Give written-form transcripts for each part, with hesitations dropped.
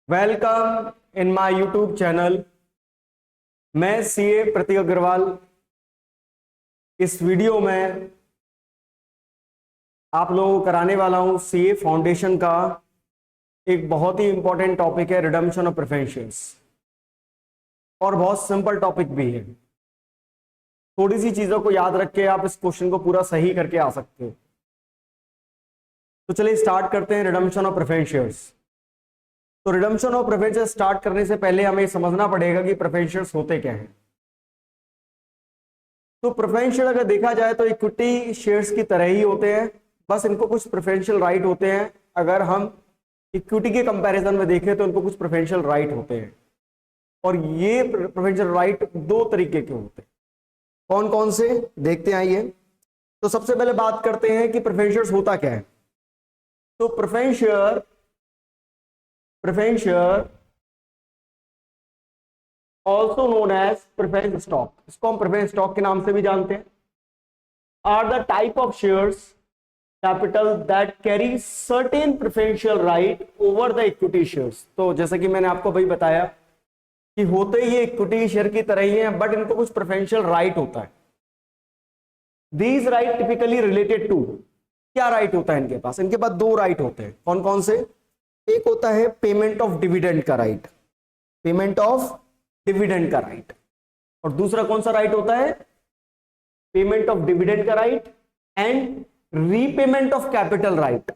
Welcome in my YouTube channel. मैं CA प्रतीक अग्रवाल। इस video में आप लोगों को कराने वाला हूं सीए फाउंडेशन का एक बहुत ही इंपॉर्टेंट टॉपिक है रिडम्पशन ऑफ प्रेफरेंशियल्स, और बहुत सिंपल टॉपिक भी है। थोड़ी सी चीजों को याद रख के आप इस क्वेश्चन को पूरा सही करके आ सकते हो। तो चलिए स्टार्ट करते हैं रिडम्पशन ऑफ प्रेफरेंशियल्स। तो रिडम्पशन ऑफ प्रेफरेंशियल्स स्टार्ट करने से पहले हमें समझना पड़ेगा कि प्रेफरेंशियल्स होते क्या हैं। तो प्रेफरेंशियल अगर देखा जाए तो इक्विटी शेयर्स की तरह ही होते हैं, बस इनको कुछ प्रेफरेंशियल राइट होते हैं। अगर हम इक्विटी के कंपैरिजन में देखें तो इनको कुछ प्रेफरेंशियल राइट होते हैं, और ये प्रेफरेंशियल राइट दो तरीके के होते हैं। कौन कौन से देखते हैं आइए। तो सबसे पहले बात करते हैं कि प्रेफरेंशियल्स होता क्या है। तो preferential also known as preference stock, इसको हम प्रेफरेंस स्टॉक के नाम से भी जानते हैं, are the type of shares capital that carry certain preferential right over the equity shares. तो जैसे कि मैंने आपको भाई बताया कि होते ये इक्विटी शेयर की तरह ही हैं, बट इनको कुछ प्रेफरेंशियल राइट होता है। These right typically related to, क्या राइट होता है इनके पास? इनके पास दो राइट होते हैं। कौन कौन से? एक होता है पेमेंट ऑफ डिविडेंड का राइट, पेमेंट ऑफ डिविडेंड का राइट, और दूसरा कौन सा राइट होता है? पेमेंट ऑफ डिविडेंड का right and repayment of capital right.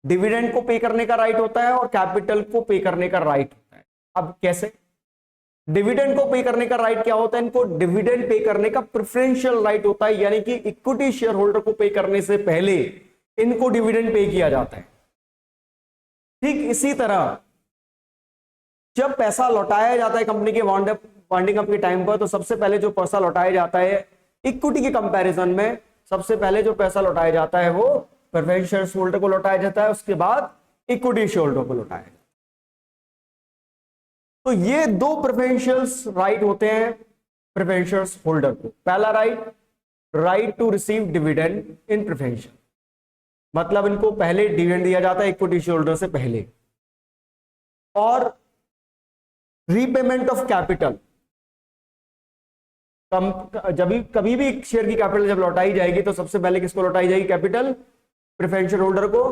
Dividend को पे करने का राइट होता है और कैपिटल को पे करने का राइट होता है। अब कैसे? डिविडेंड को पे करने का राइट क्या होता है? इनको डिविडेंड पे करने का प्रेफरेंशियल राइट होता है, यानी कि इक्विटी शेयर होल्डर को पे करने से पहले इनको डिविडेंड पे किया जाता है। ठीक इसी तरह जब पैसा लौटाया जाता है कंपनी के वाइंडिंग अप के टाइम पर, तो सबसे पहले जो पैसा लौटाया जाता है इक्विटी के कंपैरिजन में, सबसे पहले जो पैसा लौटाया जाता है वो प्रेफरेंस शेयर होल्डर को लौटाया जाता है, उसके बाद इक्विटी शेयर होल्डर को लौटाया जाता है। तो ये दो प्रेफरेंशियल्स राइट होते हैं प्रेफरेंशियल्स होल्डर को। पहला right to receive dividend in preferential, मतलब इनको पहले डिविडेंड दिया जाता है इक्विटी शेयर होल्डर से पहले। और रीपेमेंट ऑफ कैपिटल, जब कभी भी शेयर की कैपिटल जब लौटाई जाएगी तो सबसे पहले किसको लौटाई जाएगी? कैपिटल प्रेफरेंशियल होल्डर को,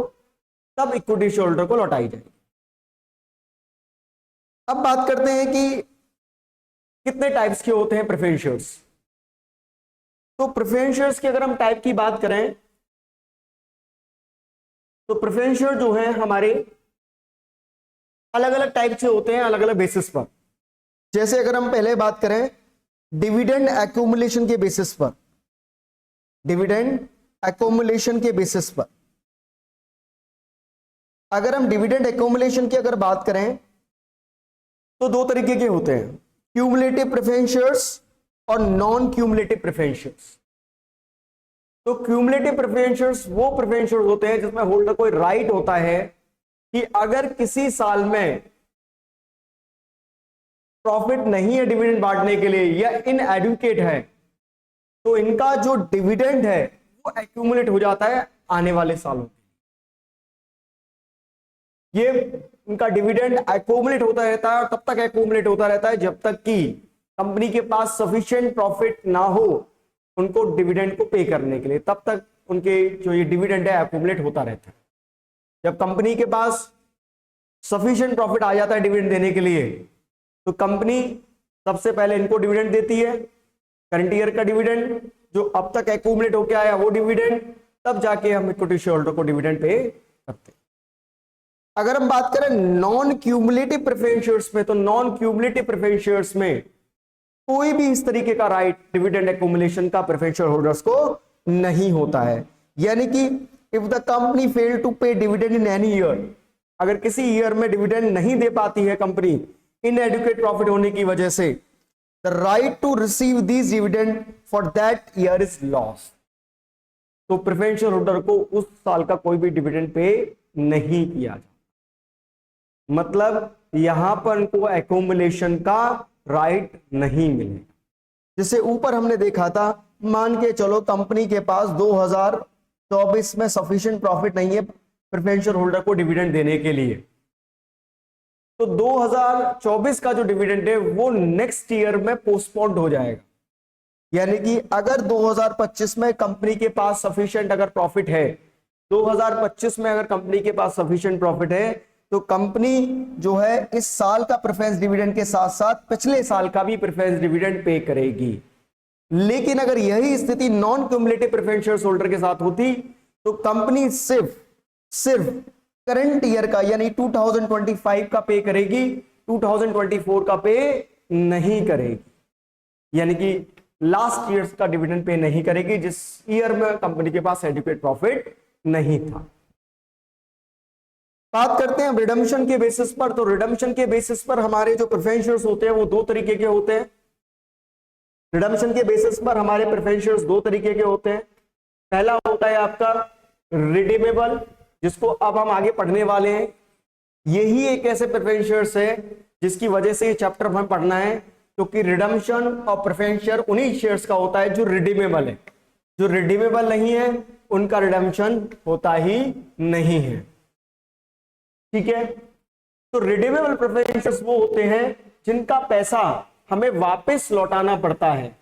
तब इक्विटी शेयर होल्डर को लौटाई जाएगी। अब बात करते हैं कि कितने टाइप्स के होते हैं प्रेफरेंशियल्स। तो प्रेफरेंशियल्स की अगर हम टाइप की बात करें तो प्रेफरेंशियल जो है हमारे अलग अलग टाइप से होते हैं, अलग अलग बेसिस पर। जैसे अगर हम पहले बात करें डिविडेंड एक्यूमुलेशन के बेसिस पर, डिविडेंड एक्यूमुलेशन के बेसिस पर अगर हम डिविडेंड एक्यूमुलेशन की अगर बात करें तो दो तरीके के होते हैं, क्यूमुलेटिव प्रेफरेंस शेयर्स और नॉन क्यूमुलेटिव प्रेफरेंस शेयर्स। तो क्यूमुलेटिव प्रेफरेंस शेयर्स वो प्रेफरेंस शेयर्स होते हैं जिसमें होल्डर को राइट होता है कि अगर किसी साल में प्रॉफिट नहीं है डिविडेंड बांटने के लिए या इनएडुकेट है, तो इनका जो डिविडेंड है वो एक्यूमुलेट हो जाता है आने वाले सालों। ये इनका डिविडेंड एक्यूमुलेट होता रहता है और तब तक एक्यूमुलेट होता रहता है जब तक कि कंपनी के पास सफिशिएंट प्रॉफिट ना हो उनको डिविडेंड को पे करने के लिए, तब तक उनके जो ये डिविडेंड है एक्यूमुलेट होता रहता है। जब कंपनी के पास सफिशिएंट प्रॉफिट आ जाता है डिविडेंड देने के लिए, तो कंपनी सबसे पहले इनको डिविडेंड देती है, करंट ईयर का डिविडेंड जो अब तक एक्यूमुलेट होकर आया वो डिविडेंड, तब जाके हम इक्विटी शेयर होल्डर को डिविडेंड पे करते हैं। अगर हम बात करें नॉन क्यूमुलेटिव प्रेफरेंस शेयर्स में, तो नॉन क्यूमुलेटिव प्रेफरेंस शेयर्स में कोई भी इस तरीके का राइट डिविडेंड एक्यूमुलेशन का प्रेफरेंस शेयर होल्डर्स को नहीं होता है। यानी कि if the company fail to pay dividend in any year, अगर किसी ईयर में डिविडेंड नहीं दे पाती है कंपनी इनएडुकेट प्रॉफिट होने की वजह से, the right to receive this dividend for that year is lost. तो प्रेफरेंस शेयर होल्डर को उस साल का कोई भी डिविडेंड पे नहीं किया जाता, मतलब यहां पर इनको एक्यूमुलेशन का राइट नहीं मिलेगा। जैसे ऊपर हमने देखा था, मान के चलो कंपनी के पास 2024 में सफिशिएंट प्रॉफिट नहीं है प्रेफरेंस शेयर होल्डर को डिविडेंड देने के लिए, तो 2024 का जो डिविडेंड है वो नेक्स्ट ईयर में पोस्टपोन्ड हो जाएगा। यानी कि अगर 2025 में कंपनी के पास सफिशिएंट अगर प्रॉफिट है, 2025 में अगर कंपनी के पास सफिशिएंट प्रॉफिट है, तो कंपनी जो है इस साल का प्रेफरेंस डिविडेंड के साथ साथ पिछले साल का भी प्रेफरेंस डिविडेंड पे करेगी। लेकिन अगर यही स्थिति non cumulative preference share holder के साथ होती, तो कंपनी सिर्फ करंट ईयर का यानी 2025 का पे करेगी, 2024 का पे नहीं करेगी। यानी कि लास्ट ईयर का डिविडेंड पे नहीं करेगी जिस ईयर में कंपनी के पास एडिक्वेट प्रॉफिट नहीं था। बात करते हैं रिडम्पशन के बेसिस पर। तो रिडम्पशन के बेसिस पर हमारे जो प्रेफरेंस शेयर्स होते हैं वो दो तरीके के होते हैं। रिडम्पशन के बेसिस पर हमारे प्रेफरेंस शेयर्स दो तरीके के होते हैं। पहला होता है आपका रिडीमेबल, जिसको अब हम आगे पढ़ने वाले हैं। यही एक ऐसे प्रेफरेंस शेयर्स है जिसकी वजह से ये चैप्टर हमें पढ़ना है, क्योंकि रिडम्पशन और प्रेफरेंस शेयर उन्हीं शेयर्स का होता है जो रिडीमेबल है। जो रिडीमेबल नहीं है उनका रिडम्पशन होता ही नहीं है। ठीक है, तो रिडीमेबल प्रेफरेंस शेयर्स वो होते हैं जिनका पैसा हमें वापस लौटाना पड़ता है।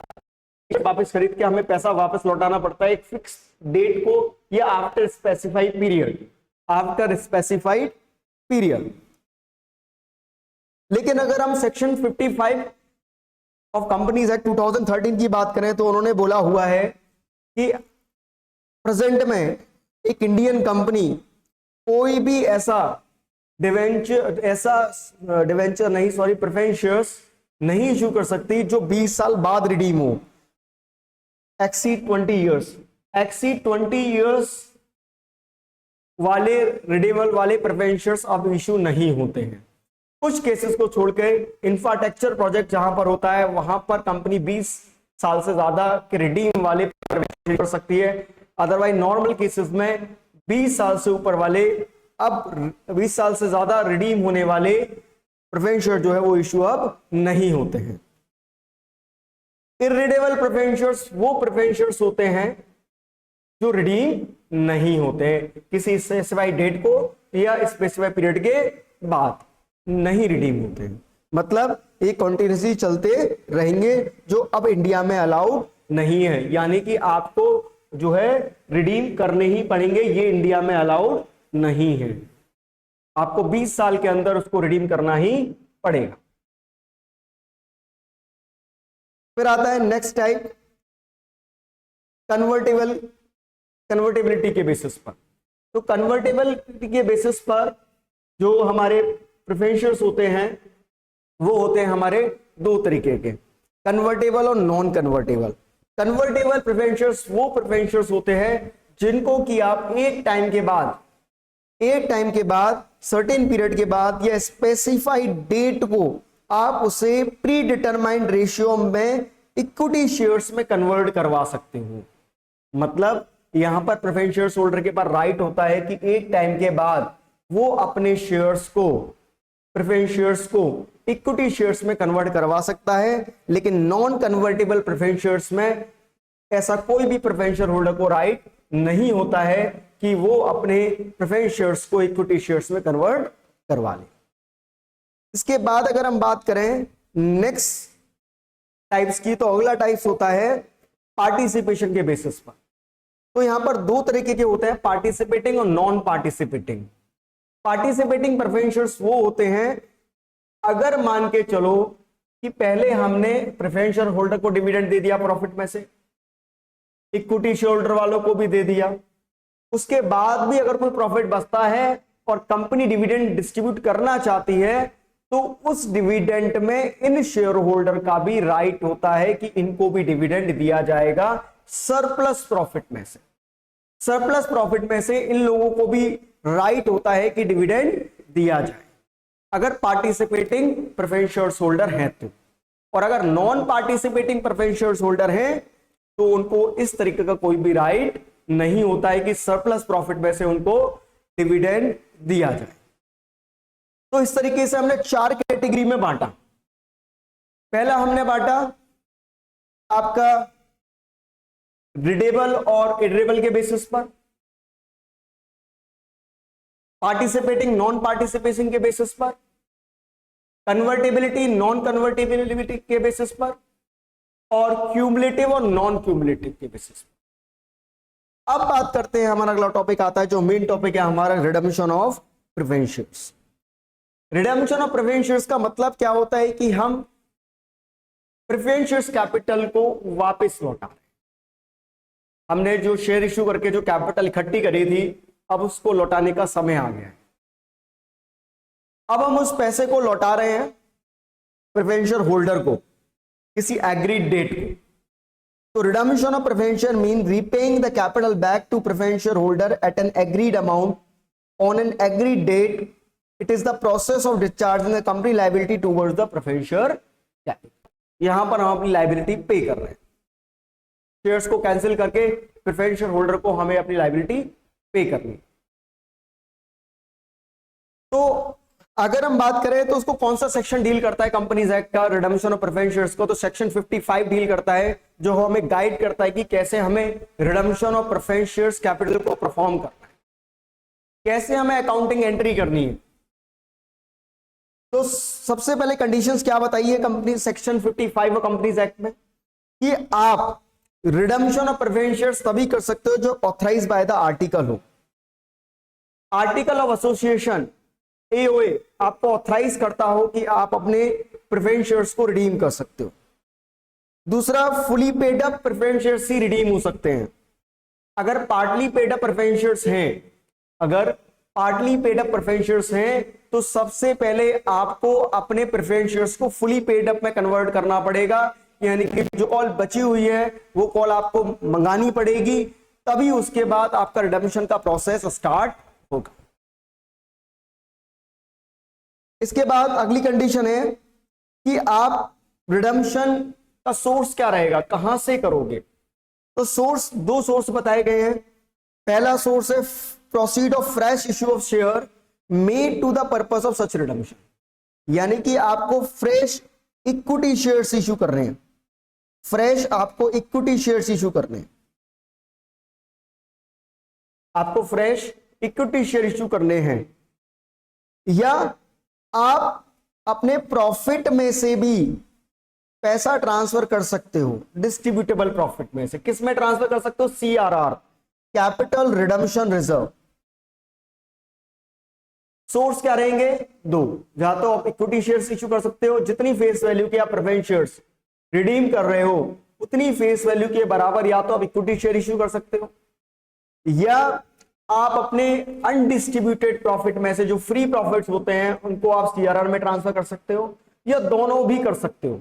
वापस खरीद के हमें पैसा वापस लौटाना पड़ता है एक फिक्स डेट को या आफ्टर स्पेसिफाइड पीरियड। लेकिन अगर हम सेक्शन 55 ऑफ कंपनीज एक्ट 2013 की बात करें तो उन्होंने बोला हुआ है कि प्रेजेंट में एक इंडियन कंपनी कोई भी प्रेफरेंस शेयर्स नहीं इशू कर सकती जो 20 साल बाद रिडीम हो, एक्सीड 20 इयर्स वाले रिडीमेबल वाले प्रेफरेंस शेयर्स अब इशू नहीं होते हैं। कुछ केसेस को छोड़कर इंफ्रास्ट्रक्चर प्रोजेक्ट जहां पर होता है वहां पर कंपनी 20 साल से ज्यादा के रिडीम वाले कर सकती है। अदरवाइज नॉर्मल केसेस में 20 साल से ऊपर वाले, अब 20 साल से ज्यादा रिडीम होने वाले प्रेफरेंस शेयर जो है वो इशू अब नहीं होते हैं। इररिडेबल प्रेफरेंस शेयर्स वो प्रेफरेंस शेयर्स होते हैं जो रिडीम नहीं होते, किसी स्पेसिफाइड डेट को या स्पेसिफाइड पीरियड के बाद नहीं रिडीम होते। मतलब ये कंटिन्यूसली चलते रहेंगे जो अब इंडिया में अलाउड नहीं है। यानी कि आपको जो है रिडीम करने ही पड़ेंगे, ये इंडिया में अलाउड नहीं है। आपको 20 साल के अंदर उसको रिडीम करना ही पड़ेगा। फिर आता है नेक्स्ट टाइप, कन्वर्टेबिलिटी के बेसिस पर। तो कन्वर्टेबिलिटी के बेसिस पर जो हमारे प्रेफरेंस शेयर्स होते हैं वो होते हैं हमारे दो तरीके के, कन्वर्टेबल और non convertible. Convertible preference shares वो प्रेफरेंस शेयर्स होते हैं जिनको कि आप एक टाइम के बाद सर्टेन पीरियड के बाद या स्पेसिफाइड डेट को आप उसे प्री डिटरमाइंड रेशियो में इक्विटी शेयर्स में कन्वर्ट करवा सकते हो। मतलब यहां पर प्रेफरेंस शेयर्स होल्डर के पास राइट होता है कि एक टाइम के बाद वो अपने शेयर्स को, प्रेफरेंस शेयर्स को इक्विटी शेयर्स में कन्वर्ट करवा सकता है। लेकिन नॉन कन्वर्टेबल प्रेफरेंस शेयर्स में ऐसा कोई भी प्रेफरेंस शेयर होल्डर को राइट नहीं होता है कि वो अपने प्रेफरेंस शेयर्स को इक्विटी शेयर्स में कन्वर्ट करवा ले। इसके बाद अगर हम बात करें नेक्स्ट टाइप्स की, तो अगला टाइप्स होता है पार्टिसिपेशन के बेसिस पर। तो यहां पर दो तरीके के होते हैं, पार्टिसिपेटिंग और non participating. Participating preference shares वो होते हैं अगर मान के चलो कि पहले हमने प्रेफरेंस शेयर होल्डर को डिविडेंड दे दिया प्रॉफिट में से, इक्विटी शेयर होल्डर वालों को भी दे दिया, उसके बाद भी अगर कोई प्रॉफिट बचता है और कंपनी डिविडेंड डिस्ट्रीब्यूट करना चाहती है तो उस डिविडेंड में इन शेयर होल्डर का भी राइट होता है कि इनको भी डिविडेंड दिया जाएगा सरप्लस प्रॉफिट में से। सरप्लस प्रॉफिट में से इन लोगों को भी राइट होता है कि डिविडेंड दिया जाए अगर पार्टिसिपेटिंग प्रेफरेंस शेयर्स होल्डर है तो। और अगर non participating preference shares holder है तो उनको इस तरीके का कोई भी राइट नहीं होता है कि सरप्लस प्रॉफिट में से उनको डिविडेंड दिया जाए। तो इस तरीके से हमने 4 कैटेगरी में बांटा। पहला हमने बांटा आपका रिडेबल और इडरेबल के बेसिस पर, पार्टिसिपेटिंग नॉन पार्टिसिपेशन के बेसिस पर, कन्वर्टेबिलिटी नॉन कन्वर्टेबिलिटी के बेसिस पर, और क्यूमुलेटिव और नॉन क्यूमुलेटिव के बेसिस पर। अब बात करते हैं, हमारा अगला टॉपिक आता है जो मेन टॉपिक है हमारा, redemption of preference shares. Redemption of preference shares का मतलब क्या होता है कि हम प्रिफरेंस शेयर्स कैपिटल को वापस लौटा रहे हैं। हमने जो शेयर इश्यू करके जो कैपिटल इकट्ठी करी थी, अब उसको लौटाने का समय आ गया है। अब हम उस पैसे को लौटा रहे हैं प्रिफरेंस शेयर होल्डर को किसी एग्रीड डेट को। तो redemption of preference share mean repaying the capital back to preference share holder at an agreed amount on an agreed date. It is the process of discharging the company liability towards the preference share capital. यहां पर हम अपनी liability पे कर रहे हैं, shares को cancel करके प्रिफरेंस शेयर होल्डर को हमें अपनी लायबिलिटी पे करनी। तो अगर हम बात करें तो उसको कौन सा सेक्शन डील करता है कंपनीज एक्ट का, रिडम्पशन ऑफ प्रिफरेंस शेयर्स को? तो सेक्शन 55 डील करता है, जो हमें गाइड करता है कि कैसे हमें redemption of preference shares capital को परफॉर्म करना है, कैसे हमें अकाउंटिंग एंट्री करनी है। तो सबसे पहले कंडीशंस क्या बताइए कंपनी सेक्शन 55 कंपनीज एक्ट में, कि आप रिडम्पशन ऑफ प्रिफरेंस शेयर्स तभी कर सकते हो जो ऑथराइज बाय द आर्टिकल हो। आर्टिकल ऑफ एसोसिएशन AOA आपको ऑथराइज करता हो कि आप अपने प्रिफरेंस शेयर्स को रिडीम कर सकते हो। दूसरा, fully paid up preference shares ही रिडीम हो सकते हैं। अगर partly paid up preference shares हैं, अगर partly paid up preference shares हैं, तो सबसे पहले आपको अपने प्रिफरेंस शेयर्स को फुली पेड अप में कन्वर्ट करना पड़ेगा, यानी कि जो कॉल बची हुई है वो कॉल आपको मंगानी पड़ेगी, तभी उसके बाद आपका रिडम्पशन का प्रोसेस स्टार्ट होगा। इसके बाद अगली कंडीशन है कि आप रिडम्पशन का सोर्स क्या रहेगा, कहां से करोगे? तो सोर्स, दो सोर्स बताए गए हैं। पहला सोर्स है proceed of fresh issue of share made to the purpose of such redemption, यानी कि आपको फ्रेश इक्विटी शेयर्स इश्यू कर रहे हैं, फ्रेश आपको इक्विटी शेयर्स इश्यू करने हैं, आपको फ्रेश इक्विटी शेयर इश्यू करने हैं, या आप अपने प्रॉफिट में से भी पैसा ट्रांसफर कर सकते हो, डिस्ट्रीब्यूटेबल प्रॉफिट में से। किस में ट्रांसफर कर सकते हो? CRR, capital redemption reserve. Source क्या रहेंगे? दो, जहां तो आप इक्विटी शेयर्स इश्यू कर सकते हो, जितनी फेस वैल्यू के आप प्रिफरेंस शेयर्स रिडीम कर रहे हो उतनी फेस वैल्यू के बराबर या तो आप इक्विटी शेयर इश्यू कर सकते हो, या आप अपने अनडिस्ट्रीब्यूटेड प्रॉफिट में से जो फ्री प्रॉफिट्स होते हैं उनको आप CRR में ट्रांसफर कर सकते हो, या दोनों भी कर सकते हो,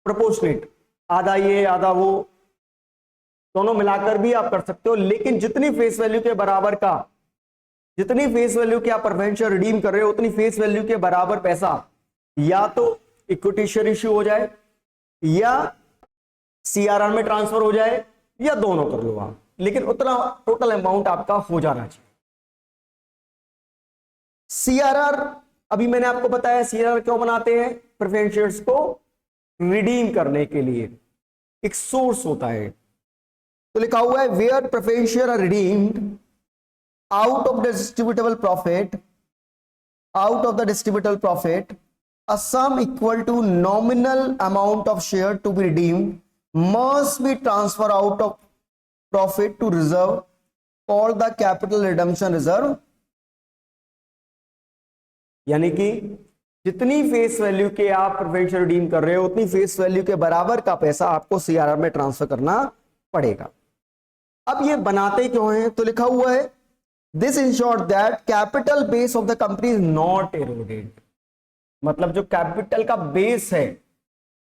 प्रोपोर्शनेट, आधा ये आधा वो, दोनों मिलाकर भी आप कर सकते हो। लेकिन जितनी फेस वैल्यू के बराबर का, जितनी फेस वैल्यू के आप प्रिफरेंस शेयर रिडीम कर रहे हो उतनी फेस वैल्यू के बराबर पैसा या तो इक्विटी शेयर इश्यू हो जाए, या CRR में ट्रांसफर हो जाए, या दोनों कर लो आप, लेकिन उतना टोटल अमाउंट आपका हो जाना चाहिए। CRR, अभी मैंने आपको बताया CRR क्यों बनाते हैं? प्रेफरेंस शेयर्स को रिडीम करने के लिए एक सोर्स होता है। तो लिखा हुआ है where preference share are redeemed out of the distributable profit, out of the distributable profit, a sum equal to nominal amount of share to be redeemed must be transferred out of profit to reserve called the capital redemption reserve। यानी कि जितनी face value के आप preference share redeem कर रहे हो उतनी face value के बराबर का पैसा आपको CRR में ट्रांसफर करना पड़ेगा। अब ये बनाते क्यों हैं? तो लिखा हुआ है this ensure that capital base of the company is not eroded. मतलब जो कैपिटल का बेस है,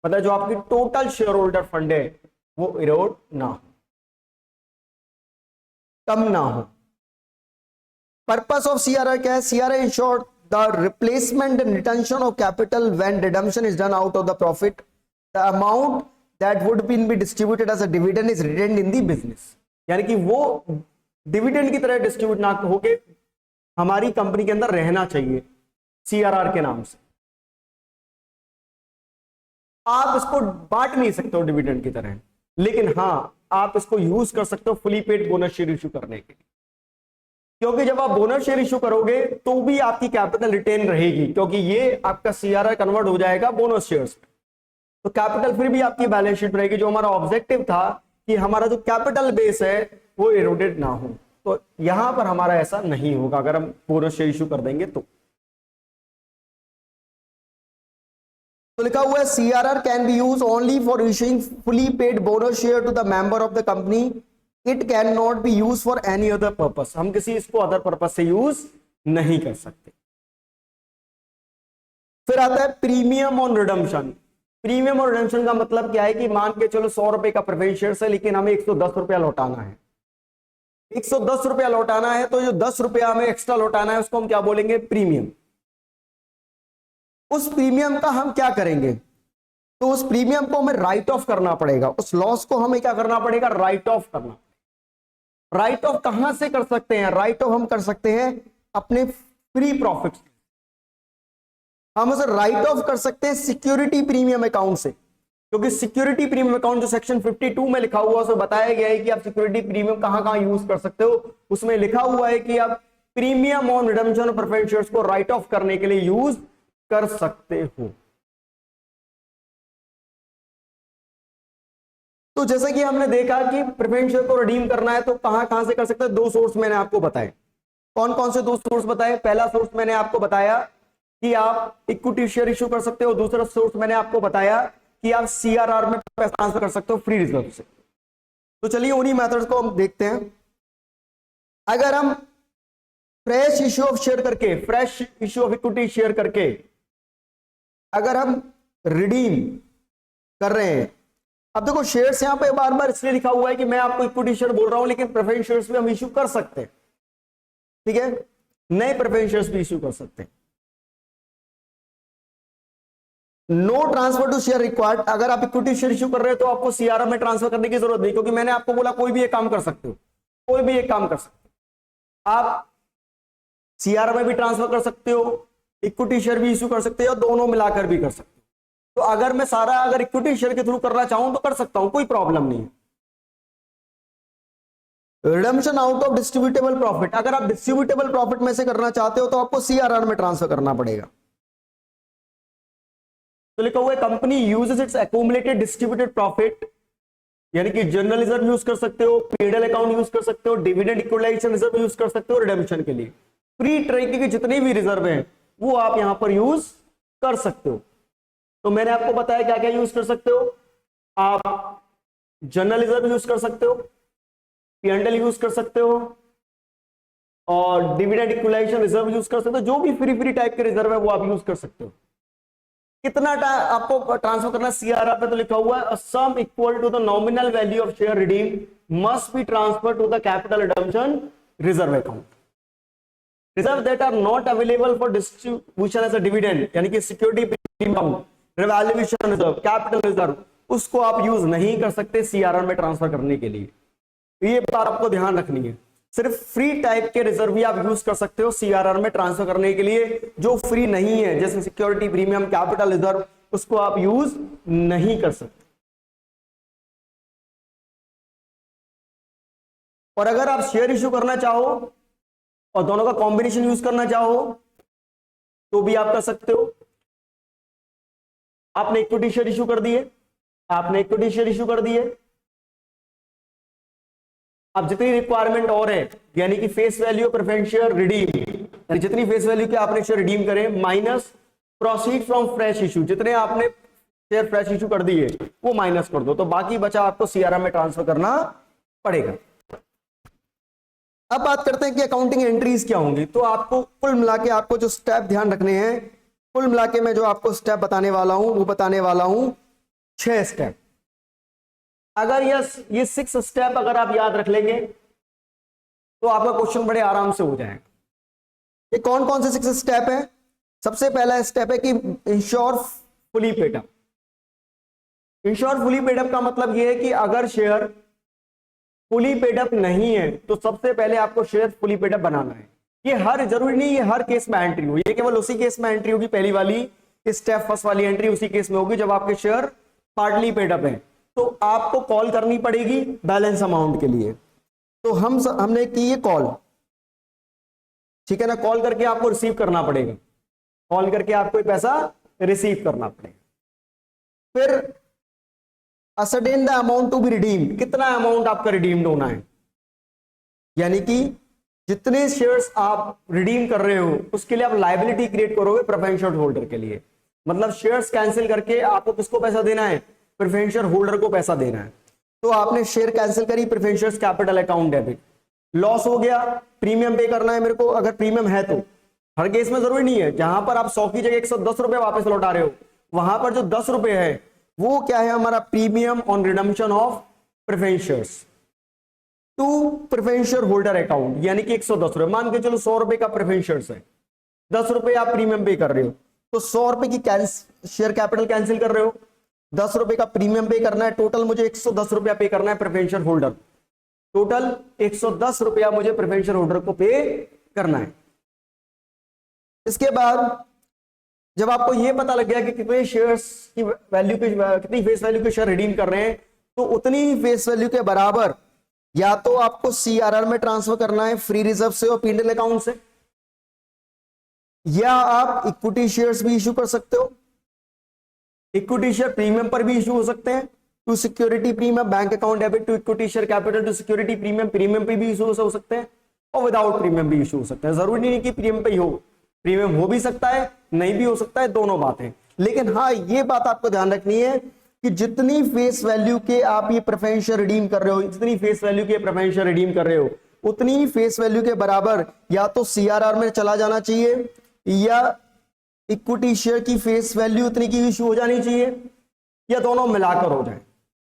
मतलब जो आपकी टोटल शेयर होल्डर फंड है, वो इरोड ना हो, कम ना हो। पर्पस ऑफ CRR क्या है? CRR ensure the replacement and retention of capital when redemption is done out of the profit, the amount that would be distributed as a dividend is retained in the business. यानी कि वो dividend की तरह distribute ना होके हमारी company के अंदर रहना चाहिए CRR के नाम से। आप इसको बांट नहीं सकते हो डिविडेंड की तरह, लेकिन हां आप इसको यूज कर सकते हो fully paid bonus share issue करने के लिए। क्योंकि जब आप बोनस शेयर इशू करोगे तो भी आपकी कैपिटल रिटेन रहेगी, क्योंकि ये आपका सीआरआर कन्वर्ट हो जाएगा बोनस शेयर्स, तो कैपिटल फिर भी आपकी बैलेंस शीट रहेगी। जो हमारा ऑब्जेक्टिव था कि हमारा जो कैपिटल बेस है वो इरोडेड ना हो, तो यहां पर हमारा ऐसा नहीं होगा अगर हम बोनस शेयर इशू कर देंगे तो लिखा हुआ है CRR can be use only for issuing fully paid bonus share to the member of the company, it can not be use for any other purpose. हम किसी इसको अदर पर्पस से यूज नहीं कर सकते। फिर आता है प्रीमियम ऑन रिडम्पशन। प्रीमियम और रिडम्पशन का मतलब क्या है कि मान के चलो 100 रुपए का प्रेफरेंस शेयर है, लेकिन हमें 110 रुपया लौटाना है, 110 रुपया लौटाना है, तो जो 10 रुपया हमें एक्स्ट्रा लौटाना है उसको हम क्या बोलेंगे, प्रीमियम। उस प्रीमियम का हम क्या करेंगे, तो उस प्रीमियम को हमें राइट ऑफ करना पड़ेगा, उस लॉस को हमें क्या करना पड़ेगा, राइट ऑफ करना। राइट ऑफ कहां से कर सकते हैं, राइट ऑफ हम कर सकते हैं अपने फ्री प्रॉफिट, हम उसे राइट ऑफ कर सकते हैं सिक्योरिटी प्रीमियम अकाउंट से, क्योंकि सिक्योरिटी प्रीमियम अकाउंट जो सेक्शन 52 में लिखा हुआ है उसमें बताया गया है कि आप सिक्योरिटी प्रीमियम कहां कहां यूज कर सकते हो। उसमें लिखा हुआ है कि आप premium on redemption of preference shares को राइट ऑफ करने के लिए यूज कर सकते हो। तो जैसे कि हमने देखा कि प्रेफरेंस शेयर को रिडीम करना है तो कहां कहां से कर सकते हैं, दो सोर्स मैंने आपको बताए। कौन कौन से दो सोर्स बताए, पहला सोर्स मैंने आपको बताया कि आप इक्विटी शेयर इशू कर सकते हो, दूसरा सोर्स मैंने आपको बताया कि आप सीआरआर में पैसा ट्रांसफर कर सकते हो फ्री रिजर्व से। तो चलिए उन्हीं मेथड्स को हम देखते हैं। अगर हम फ्रेश इशू ऑफ शेयर करके, fresh issue of equity share करके अगर हम रिडीम कर रहे हैं, अब देखो शेयर्स यहां पे बार बार इसलिए लिखा हुआ है कि मैं आपको इक्विटी शेयर बोल रहा हूं, लेकिन प्रेफरेंस शेयर्स भी हम इशू कर सकते हैं, ठीक है, नए प्रेफरेंस शेयर्स भी इशू कर सकते हैं। No transfer to share required, अगर आप इक्विटी शेयर इशू कर रहे हो तो आपको सीआरआर में ट्रांसफर करने की जरूरत नहीं, क्योंकि मैंने आपको बोला कोई भी एक काम कर सकते हो, कोई भी एक काम कर सकते हो, आप सीआरआर में भी ट्रांसफर कर सकते हो, इक्विटी शेयर भी इशू कर सकते हो, दोनों मिलाकर भी कर सकते हो। तो अगर मैं सारा अगर इक्विटी शेयर के थ्रू करना चाहूं तो कर सकता हूं, कोई प्रॉब्लम नहीं है। Redemption out of distributable profit, अगर आप डिस्ट्रीब्यूटेबल प्रॉफिट में से करना चाहते हो तो आपको सीआरआर में ट्रांसफर करना पड़ेगा। तो लिखा हुआ है company uses it's accumulated distributed profit, यानी कि जनरल रिजर्व यूज कर सकते हो, पीडल अकाउंट यूज कर सकते हो, डिविडेंड इक्वलाइजेशन रिजर्व यूज कर सकते हो रिडेम्पशन के लिए। फ्री तरीके के जितने भी रिजर्व हैं वो आप यहां पर यूज कर सकते हो। तो मैंने आपको बताया क्या क्या यूज कर सकते हो, आप जनरल रिजर्व यूज कर सकते हो, पीएनडल यूज कर सकते हो, और डिविडेंड इक्वलाइजेशन रिजर्व यूज कर सकते हो। जो भी फ्री टाइप के रिजर्व है वो आप यूज कर सकते हो। कितना आपको ट्रांसफर करना, सीआरआर पे तो लिखा हुआ है sum equal to the nominal value of share redeem must be transfer to the capital redemption reserve account. Reserve that are not available for distribution as a dividend, यानी कि security premium, revaluation reserve, capital reserve, उसको आप use नहीं कर सकते CRR में transfer करने के लिए। ये बात आपको ध्यान रखनी है। सिर्फ फ्री टाइप के रिजर्व भी आप यूज कर सकते हो सीआरआर में ट्रांसफर करने के लिए, जो फ्री नहीं है जैसे सिक्योरिटी प्रीमियम, कैपिटल रिजर्व, उसको आप यूज नहीं कर सकते। और अगर आप शेयर इश्यू करना चाहो और दोनों का कॉम्बिनेशन यूज करना चाहो तो भी आप कर सकते हो। आपने इक्विटी शेयर इश्यू कर दिए, आपने इक्विटी शेयर इश्यू कर दिए, अब जितनी रिक्वायरमेंट और है, यानी कि face value preference share redeem, जितनी फेस वैल्यू के आपने शेयर रिडीम करे minus proceed from fresh issue, जितने आपने शेयर फ्रेश इशू कर दिए वो माइनस कर दो, तो बाकी बचा आपको सीआरआर में ट्रांसफर करना पड़ेगा। अब बात करते हैं कि अकाउंटिंग एंट्रीज क्या होंगी। तो आपको कुल मिला के आपको जो स्टेप ध्यान रखने हैं, कुल मिला के मैं जो आपको स्टेप बताने वाला हूं वो बताने वाला हूं 6 स्टेप। अगर ये 6 स्टेप अगर आप याद रख लेंगे तो आपका क्वेश्चन बड़े आराम से हो जाएगा। ये कौन कौन से 6 स्टेप है? सबसे पहला स्टेप है कि ensure fully paid up. Ensure fully paid up का मतलब यह है कि अगर शेयर फुली पेड अप नहीं है तो सबसे पहले आपको शेयर फुली पेड अप बनाना है। ये हर जरूरी नहीं ये हर केस में एंट्री हो, ये केवल उसी केस में एंट्री होगी, पहली वाली स्टेप फर्स्ट वाली एंट्री उसी केस में होगी जब आपके शेयर पार्टली पेड अप है, तो आपको कॉल करनी पड़ेगी बैलेंस अमाउंट के लिए। तो हमने की ये कॉल, ठीक है ना, कॉल करके आपको रिसीव करना पड़ेगा, कॉल करके आपको ये पैसा रिसीव करना पड़ेगा। फिर ascertain the amount to be redeemed, कितना अमाउंट आपका रिडीम्ड होना है, यानी कि जितने शेयर्स आप रिडीम कर रहे हो उसके लिए आप लायबिलिटी क्रिएट करोगे प्रेफरेंशियल होल्डर के लिए। मतलब शेयर्स कैंसिल करके आपको किसको पैसा देना है, प्रेफरेंशियल होल्डर को पैसा देना है। तो आपने शेयर कैंसिल करी, preferential capital account debit, loss हो गया, प्रीमियम पे करना है मेरे को, अगर प्रीमियम है तो। हर केस में जरूरी नहीं है, जहां पर आप 100 की जगह 110 रुपए वापस लौटा रहे हो, वहां पर जो 10 रुपए है वो क्या है, हमारा premium on redemption of preference shares to preferential holder account, यानी कि 110 रुपए। मान के चलो 100 रुपए का प्रेफरेंस शेयर्स है, 10 रुपए आप प्रीमियम पे कर रहे हो, तो 100 रुपए की शेयर कैपिटल कैंसिल कर रहे हो, 10 रुपए का प्रीमियम पे करना है, टोटल मुझे 110 रुपया पे करना है प्रेफरेंशियल होल्डर, टोटल 110 रुपया मुझे प्रेफरेंशियल होल्डर को पे करना है। इसके बाद जब आपको यह पता लग गया कि कितने शेयर्स की वैल्यू के, कितनी फेस वैल्यू के शेयर रिडीम कर रहे हैं, तो उतनी फेस वैल्यू के बराबर या तो आपको सीआरआर में ट्रांसफर करना है फ्री रिजर्व से और पीएनएल अकाउंट से, या आप इक्विटी शेयर्स भी इशू कर सकते हो। इक्विटी शेयर प्रीमियम पर भी इशू हो सकते हैं, to security premium bank account debit to equity share capital to security premium, premium पे भी इशू हो सकते हैं और विदाउट प्रीमियम भी इशू हो सकते हैं। जरूरी नहीं कि प्रीमियम पे ही हो, प्रीमियम हो भी सकता है, नहीं भी हो सकता है, दोनों बातें। लेकिन हाँ, ये बात आपको ध्यान रखनी है कि जितनी फेस वैल्यू के आप ये प्रेफरेंशियल रिडीम कर रहे हो, जितनी फेस वैल्यू के प्रेफरेंशियल रिडीम कर रहे हो, उतनी फेस वैल्यू के बराबर या तो सीआरआर में चला जाना चाहिए या इक्विटी शेयर की फेस वैल्यू उतनी की इशू हो जानी चाहिए, या दोनों मिलाकर हो जाए,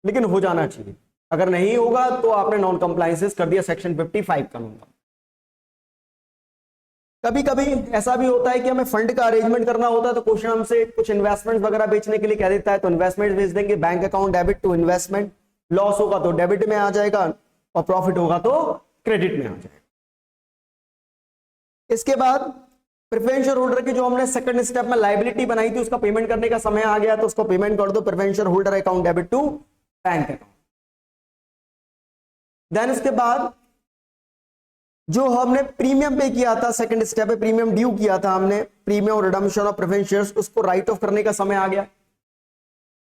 लेकिन हो जाना चाहिए। अगर नहीं होगा तो आपने नॉन कंप्लायंसेस कर दिया सेक्शन 55 कानून का। कभी कभी ऐसा भी होता है कि हमें फंड का अरेंजमेंट करना होता है, तो क्वेश्चन हमसे कुछ इन्वेस्टमेंट वगैरह बेचने के लिए कह देता है, तो इन्वेस्टमेंट बेच देंगे, bank account debit to investment, loss होगा तो डेबिट में आ जाएगा और प्रॉफिट होगा तो क्रेडिट में आ जाएगा। इसके बाद प्रेफरेंशियल होल्डर की जो हमने सेकंड स्टेप में लायबिलिटी बनाई थी, उसका पेमेंट करने का समय आ गया, तो उसको पेमेंट कर दो preferential holder account debit to bank account. Then इसके बाद जो हमने प्रीमियम पे किया था, सेकंड स्टेप पे प्रीमियम ड्यू किया था हमने, premium redemption of preference shares, उसको राइट ऑफ करने का समय आ गया।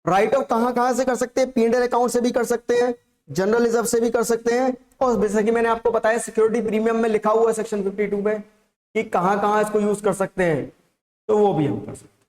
राइट ऑफ कहां से कर सकते हैं, पीएनएल अकाउंट से भी कर सकते हैं, जनरल रिजर्व से भी कर सकते हैं, और जैसे कि मैंने आपको बताया सिक्योरिटी प्रीमियम में लिखा हुआ है सेक्शन 52 में कि कहां इसको यूज कर सकते हैं, तो वो भी हम कर सकते हैं।